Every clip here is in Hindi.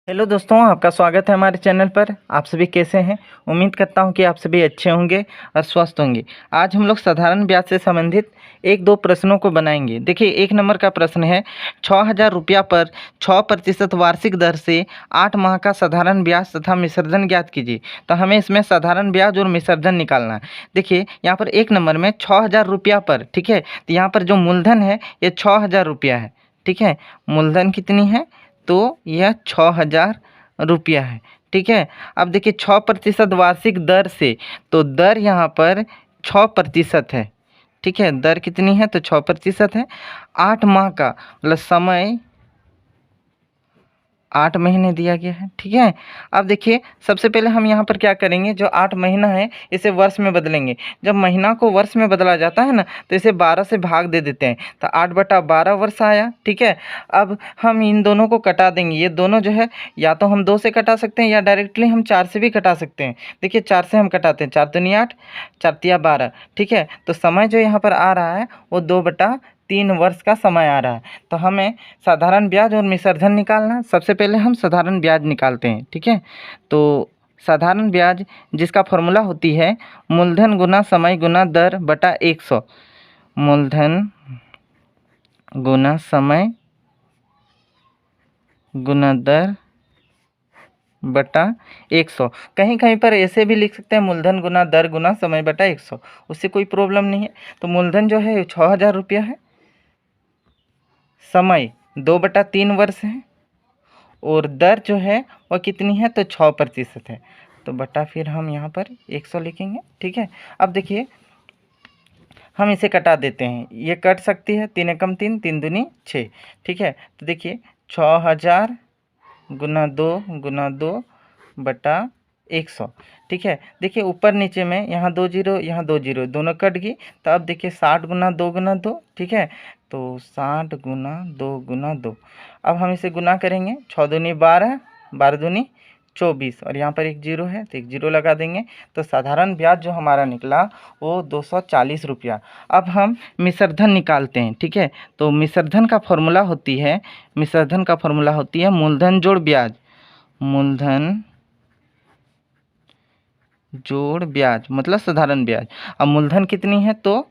हेलो दोस्तों, आपका स्वागत है हमारे चैनल पर। आप सभी कैसे हैं? उम्मीद करता हूं कि आप सभी अच्छे होंगे और स्वस्थ होंगे। आज हम लोग साधारण ब्याज से संबंधित एक दो प्रश्नों को बनाएंगे। देखिए, 1 नंबर का प्रश्न है, 6,000 रुपया पर 6% वार्षिक दर से 8 माह का साधारण ब्याज तथा विसर्जन ज्ञात कीजिए। तो हमें इसमें साधारण ब्याज और विसर्जन निकालना है। देखिए, यहाँ पर 1 नंबर में 6,000 रुपया पर, ठीक है, तो यहाँ पर जो मूलधन है ये 6,000 रुपया है। ठीक है, मूलधन कितनी है? तो यह 6,000 रुपया है। ठीक है, अब देखिए 6% वार्षिक दर से, तो दर यहाँ पर 6% है। ठीक है, दर कितनी है? तो 6% है। 8 माह का मतलब समय 8 महीने दिया गया है। ठीक है, अब देखिए सबसे पहले हम यहाँ पर क्या करेंगे, जो 8 महीना है इसे वर्ष में बदलेंगे। जब महीना को वर्ष में बदला जाता है ना, तो इसे 12 से भाग दे देते हैं, तो 8/12 वर्ष आया। ठीक है, अब हम इन दोनों को कटा देंगे। ये दोनों जो है या तो हम 2 से कटा सकते हैं या डायरेक्टली हम 4 से भी कटा सकते हैं। देखिए 4 से हम कटाते हैं, 4 दूनी 8, 4 तिया 12। ठीक है, तो समय जो यहाँ पर आ रहा है वो 2/3 वर्ष का समय आ रहा है। तो हमें साधारण ब्याज और विसर्जन निकालना है। सबसे पहले हम साधारण ब्याज निकालते हैं। ठीक है, तो साधारण ब्याज जिसका फॉर्मूला होती है मूलधन गुना समय गुना दर बटा 100। मूलधन गुना समय गुना दर बटा 100। कहीं कहीं पर ऐसे भी लिख सकते हैं, मूलधन गुना दर गुना समय बटा 100। उससे कोई प्रॉब्लम नहीं है। तो मूलधन जो है 6,000 रुपया है, समय 2/3 वर्ष है, और दर जो है वह कितनी है? तो 6% है। तो बटा फिर हम यहाँ पर 100 लिखेंगे। ठीक है, अब देखिए हम इसे कटा देते हैं। ये कट सकती है, 3 एकम 3, 3 दूनी 6। ठीक है, तो देखिए 6,000 गुना 2 बटा 100। ठीक है, देखिए ऊपर नीचे में यहाँ 2 जीरो यहाँ 2 जीरो दोनों कट गई। तो अब देखिए 60 गुना 2 ठीक है, तो 60 गुना 2। अब हम इसे गुना करेंगे, 6 दूनी 12, 12 दूनी 24, और यहाँ पर एक जीरो है तो एक जीरो लगा देंगे। तो साधारण ब्याज जो हमारा निकला वो 240 रुपया। अब हम विसर्जन निकालते हैं। ठीक है, तो विसर्जन का फॉर्मूला होती है, विसर्जन का फॉर्मूला होती है मूलधन जोड़ ब्याज। मूलधन जोड़ ब्याज मतलब साधारण ब्याज। अब मूलधन कितनी है? तो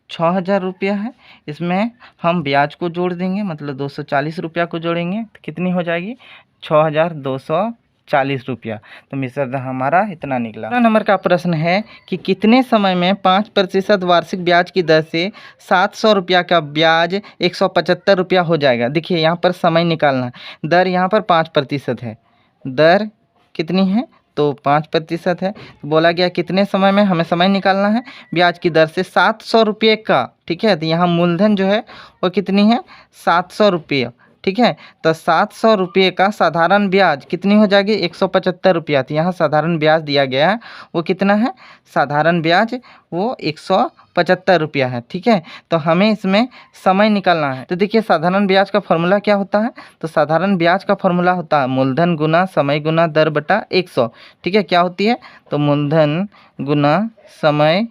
6,000 रुपया है। इसमें हम ब्याज को जोड़ देंगे, मतलब 240 रुपया को जोड़ेंगे तो कितनी हो जाएगी? 6,240 रुपया। तो विसर्जन हमारा इतना निकला। 2 नंबर का प्रश्न है कि कितने समय में 5% वार्षिक ब्याज की दर से 700 रुपया का ब्याज 175 रुपया हो जाएगा। देखिए यहाँ पर समय निकालना, दर यहाँ पर 5% है। दर कितनी है? तो 5% है। बोला गया कितने समय में, हमें समय निकालना है ब्याज की दर से 700 रुपये का। ठीक है, तो यहाँ मूलधन जो है वो कितनी है? 700 रुपये। ठीक है, तो 700 रुपये का साधारण ब्याज कितनी हो जाएगी? 175 रुपया। तो यहाँ साधारण ब्याज दिया गया है वो कितना है? साधारण ब्याज वो 175 रुपया है। ठीक है, तो हमें इसमें समय निकालना है। तो देखिए साधारण ब्याज का फॉर्मूला क्या होता है? तो साधारण ब्याज का फॉर्मूला होता है मूलधन गुना समय गुना दर बटा 100। ठीक है, क्या होती है? तो मूलधन गुना समय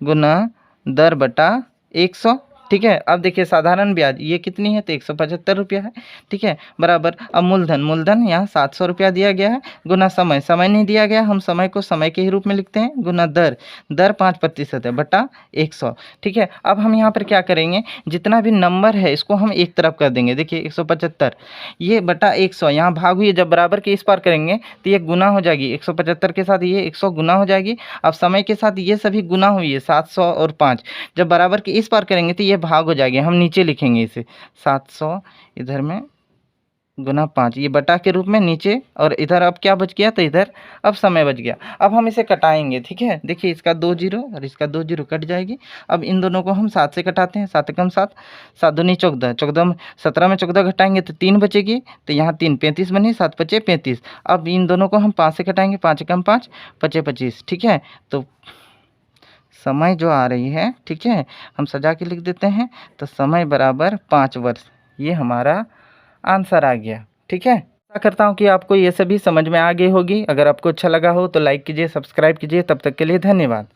गुना दर बटा 100। ठीक है, अब देखिए साधारण ब्याज ये कितनी है? तो 175 रुपया है। ठीक है, बराबर अब मूलधन यहाँ 700 रुपया दिया गया है, गुना समय नहीं दिया गया, हम समय को समय के ही रूप में लिखते हैं, गुना दर 5% है बटा 100। ठीक है, अब हम यहाँ पर क्या करेंगे, जितना भी नंबर है इसको हम एक तरफ कर देंगे। देखिए 175 ये बटा 100 यहाँ भाग हुई है, जब बराबर के इस पार करेंगे तो ये गुना हो जाएगी। 175 के साथ ये 100 गुना हो जाएगी। अब समय के साथ ये सभी गुना हुई है, 700 और 5, जब बराबर के इस पार करेंगे तो ये भाग हो जाएगी। हम नीचे लिखेंगे इसे 700 इधर में गुना 5, ये बटा के रूप में नीचे, और इधर अब क्या बच गया? तो इधर अब समय बच गया। अब हम इसे कटाएंगे। ठीक है, देखिए इसका 2 जीरो और इसका 2 जीरो कट जाएगी। अब इन दोनों को हम 7 से कटाते हैं, 7 एकम 7, 7 दूनी 14, 14 में 17 में 14 घटाएंगे तो 3 बचेगी, तो यहाँ 3 35 बनी, 7 पचे 35। अब इन दोनों को हम 5 से कटाएंगे, 5 एकम 5, 5 25। ठीक है, तो समय जो आ रही है, ठीक है, हम सजा के लिख देते हैं, तो समय बराबर 5 वर्ष। ये हमारा आंसर आ गया। ठीक है, आशा करता हूँ कि आपको ये सभी समझ में आ गई होगी। अगर आपको अच्छा लगा हो तो लाइक कीजिए, सब्सक्राइब कीजिए। तब तक के लिए धन्यवाद।